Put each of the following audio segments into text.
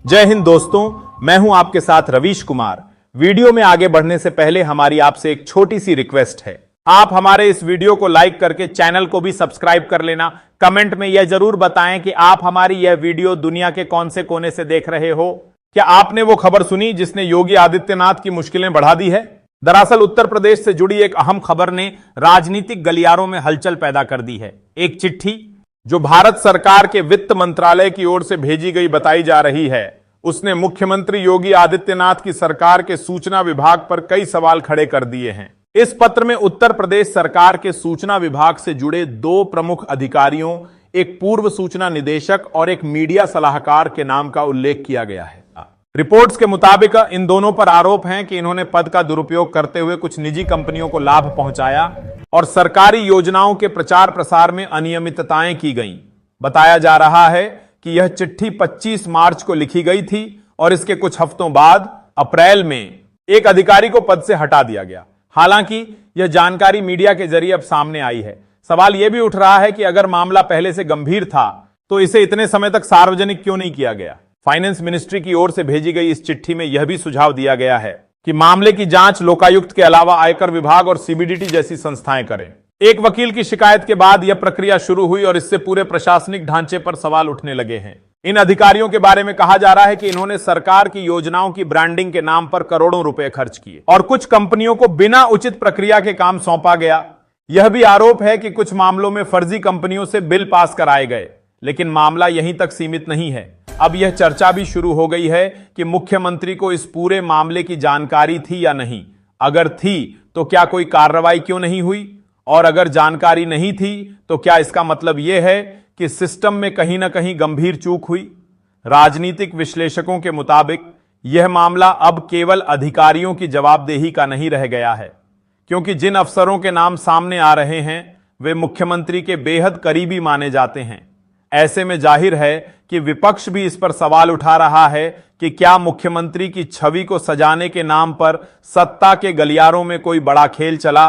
जय हिंद दोस्तों, मैं हूं आपके साथ रवीश कुमार। वीडियो में आगे बढ़ने से पहले हमारी आपसे एक छोटी सी रिक्वेस्ट है। आप हमारे इस वीडियो को लाइक करके चैनल को भी सब्सक्राइब कर लेना। कमेंट में यह जरूर बताएं कि आप हमारी यह वीडियो दुनिया के कौन से कोने से देख रहे हो। क्या आपने वो खबर सुनी जिसने योगी आदित्यनाथ की मुश्किलें बढ़ा दी है? दरअसल उत्तर प्रदेश से जुड़ी एक अहम खबर ने राजनीतिक गलियारों में हलचल पैदा कर दी है। एक चिट्ठी जो भारत सरकार के वित्त मंत्रालय की ओर से भेजी गई बताई जा रही है, उसने मुख्यमंत्री योगी आदित्यनाथ की सरकार के सूचना विभाग पर कई सवाल खड़े कर दिए हैं। इस पत्र में उत्तर प्रदेश सरकार के सूचना विभाग से जुड़े दो प्रमुख अधिकारियों, एक पूर्व सूचना निदेशक और एक मीडिया सलाहकार के नाम का उल्लेख किया गया है। रिपोर्ट्स के मुताबिक इन दोनों पर आरोप हैं कि इन्होंने पद का दुरुपयोग करते हुए कुछ निजी कंपनियों को लाभ पहुंचाया और सरकारी योजनाओं के प्रचार प्रसार में अनियमितताएं की गईं। बताया जा रहा है कि यह चिट्ठी 25 मार्च को लिखी गई थी और इसके कुछ हफ्तों बाद अप्रैल में एक अधिकारी को पद से हटा दिया गया। हालांकि यह जानकारी मीडिया के जरिए अब सामने आई है। सवाल यह भी उठ रहा है कि अगर मामला पहले से गंभीर था तो इसे इतने समय तक सार्वजनिक क्यों नहीं किया गया? फाइनेंस मिनिस्ट्री की ओर से भेजी गई इस चिट्ठी में यह भी सुझाव दिया गया है कि मामले की जांच लोकायुक्त के अलावा आयकर विभाग और सीबीडीटी जैसी संस्थाएं करें। एक वकील की शिकायत के बाद यह प्रक्रिया शुरू हुई और इससे पूरे प्रशासनिक ढांचे पर सवाल उठने लगे हैं। इन अधिकारियों के बारे में कहा जा रहा है कि इन्होंने सरकार की योजनाओं की ब्रांडिंग के नाम पर करोड़ों रुपए खर्च किए और कुछ कंपनियों को बिना उचित प्रक्रिया के काम सौंपा गया। यह भी आरोप है कि कुछ मामलों में फर्जी कंपनियों से बिल पास कराए गए। लेकिन मामला यहीं तक सीमित नहीं है। अब यह चर्चा भी शुरू हो गई है कि मुख्यमंत्री को इस पूरे मामले की जानकारी थी या नहीं। अगर थी तो क्या कोई कार्रवाई क्यों नहीं हुई? और अगर जानकारी नहीं थी तो क्या इसका मतलब यह है कि सिस्टम में कहीं ना कहीं गंभीर चूक हुई? राजनीतिक विश्लेषकों के मुताबिक यह मामला अब केवल अधिकारियों की जवाबदेही का नहीं रह गया है, क्योंकि जिन अफसरों के नाम सामने आ रहे हैं वे मुख्यमंत्री के बेहद करीबी माने जाते हैं। ऐसे में जाहिर है कि विपक्ष भी इस पर सवाल उठा रहा है कि क्या मुख्यमंत्री की छवि को सजाने के नाम पर सत्ता के गलियारों में कोई बड़ा खेल चला?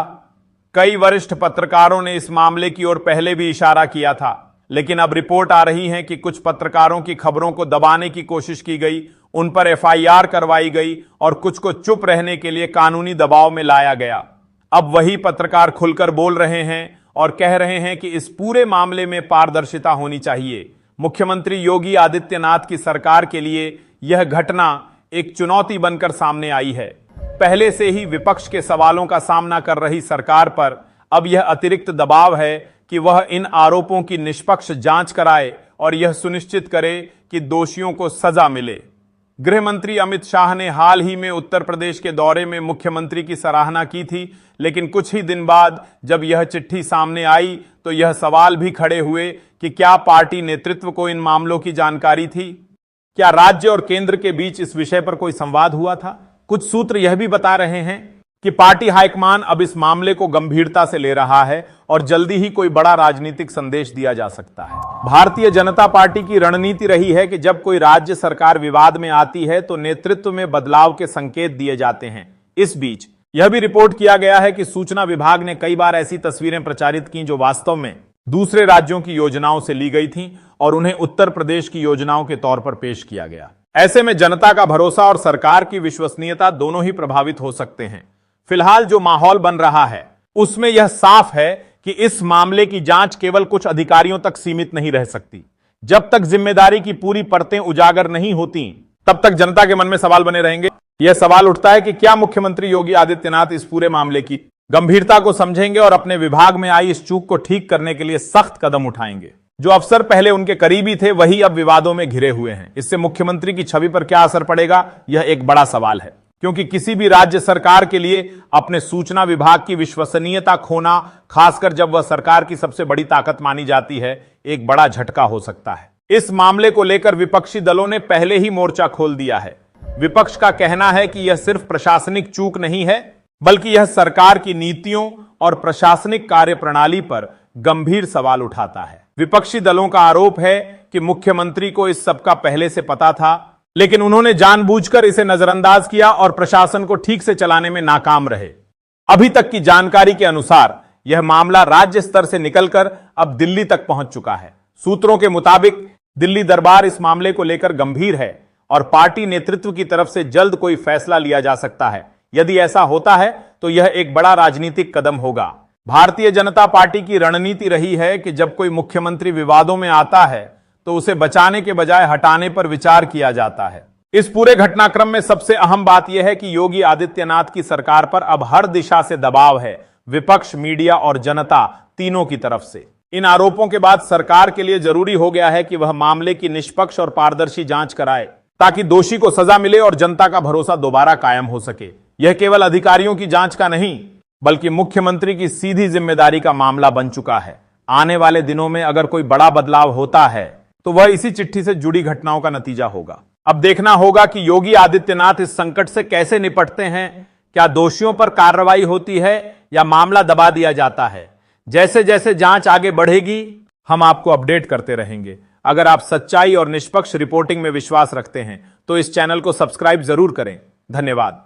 कई वरिष्ठ पत्रकारों ने इस मामले की ओर पहले भी इशारा किया था, लेकिन अब रिपोर्ट आ रही है कि कुछ पत्रकारों की खबरों को दबाने की कोशिश की गई, उन पर एफआईआर करवाई गई और कुछ को चुप रहने के लिए कानूनी दबाव में लाया गया। अब वही पत्रकार खुलकर बोल रहे हैं और कह रहे हैं कि इस पूरे मामले में पारदर्शिता होनी चाहिए। मुख्यमंत्री योगी आदित्यनाथ की सरकार के लिए यह घटना एक चुनौती बनकर सामने आई है। पहले से ही विपक्ष के सवालों का सामना कर रही सरकार पर अब यह अतिरिक्त दबाव है कि वह इन आरोपों की निष्पक्ष जांच कराए और यह सुनिश्चित करे कि दोषियों को सजा मिले। गृह मंत्री अमित शाह ने हाल ही में उत्तर प्रदेश के दौरे में मुख्यमंत्री की सराहना की थी, लेकिन कुछ ही दिन बाद जब यह चिट्ठी सामने आई तो यह सवाल भी खड़े हुए कि क्या पार्टी नेतृत्व को इन मामलों की जानकारी थी? क्या राज्य और केंद्र के बीच इस विषय पर कोई संवाद हुआ था? कुछ सूत्र यह भी बता रहे हैं कि पार्टी हाईकमान अब इस मामले को गंभीरता से ले रहा है और जल्दी ही कोई बड़ा राजनीतिक संदेश दिया जा सकता है। भारतीय जनता पार्टी की रणनीति रही है कि जब कोई राज्य सरकार विवाद में आती है तो नेतृत्व में बदलाव के संकेत दिए जाते हैं। इस बीच यह भी रिपोर्ट किया गया है कि सूचना विभाग ने कई बार ऐसी तस्वीरें प्रचारित की जो वास्तव में दूसरे राज्यों की योजनाओं से ली गई थीं और उन्हें उत्तर प्रदेश की योजनाओं के तौर पर पेश किया गया। ऐसे में जनता का भरोसा और सरकार की विश्वसनीयता दोनों ही प्रभावित हो सकते हैं। फिलहाल जो माहौल बन रहा है उसमें यह साफ है कि इस मामले की जांच केवल कुछ अधिकारियों तक सीमित नहीं रह सकती। जब तक जिम्मेदारी की पूरी परतें उजागर नहीं होती तब तक जनता के मन में सवाल बने रहेंगे। यह सवाल उठता है कि क्या मुख्यमंत्री योगी आदित्यनाथ इस पूरे मामले की गंभीरता को समझेंगे और अपने विभाग में आई इस चूक को ठीक करने के लिए सख्त कदम उठाएंगे? जो अफसर पहले उनके करीबी थे वही अब विवादों में घिरे हुए हैं। इससे मुख्यमंत्री की छवि पर क्या असर पड़ेगा, यह एक बड़ा सवाल है, क्योंकि किसी भी राज्य सरकार के लिए अपने सूचना विभाग की विश्वसनीयता खोना, खासकर जब वह सरकार की सबसे बड़ी ताकत मानी जाती है, एक बड़ा झटका हो सकता है। इस मामले को लेकर विपक्षी दलों ने पहले ही मोर्चा खोल दिया है। विपक्ष का कहना है कि यह सिर्फ प्रशासनिक चूक नहीं है, बल्कि यह सरकार की नीतियों और प्रशासनिक कार्यप्रणाली पर गंभीर सवाल उठाता है। विपक्षी दलों का आरोप है कि मुख्यमंत्री को इस सब का पहले से पता था, लेकिन उन्होंने जानबूझकर इसे नजरअंदाज किया और प्रशासन को ठीक से चलाने में नाकाम रहे। अभी तक की जानकारी के अनुसार यह मामला राज्य स्तर से निकलकर अब दिल्ली तक पहुंच चुका है। सूत्रों के मुताबिक दिल्ली दरबार इस मामले को लेकर गंभीर है और पार्टी नेतृत्व की तरफ से जल्द कोई फैसला लिया जा सकता है। यदि ऐसा होता है तो यह एक बड़ा राजनीतिक कदम होगा। भारतीय जनता पार्टी की रणनीति रही है कि जब कोई मुख्यमंत्री विवादों में आता है तो उसे बचाने के बजाय हटाने पर विचार किया जाता है। इस पूरे घटनाक्रम में सबसे अहम बात यह है कि योगी आदित्यनाथ की सरकार पर अब हर दिशा से दबाव है, विपक्ष, मीडिया और जनता तीनों की तरफ से। इन आरोपों के बाद सरकार के लिए जरूरी हो गया है कि वह मामले की निष्पक्ष और पारदर्शी जांच कराए, ताकि दोषी को सजा मिले और जनता का भरोसा दोबारा कायम हो सके। यह केवल अधिकारियों की जांच का नहीं, बल्कि मुख्यमंत्री की सीधी जिम्मेदारी का मामला बन चुका है। आने वाले दिनों में अगर कोई बड़ा बदलाव होता है तो वह इसी चिट्ठी से जुड़ी घटनाओं का नतीजा होगा। अब देखना होगा कि योगी आदित्यनाथ इस संकट से कैसे निपटते हैं। क्या दोषियों पर कार्रवाई होती है या मामला दबा दिया जाता है? जैसे जैसे जांच आगे बढ़ेगी हम आपको अपडेट करते रहेंगे। अगर आप सच्चाई और निष्पक्ष रिपोर्टिंग में विश्वास रखते हैं तो इस चैनल को सब्सक्राइब जरूर करें। धन्यवाद।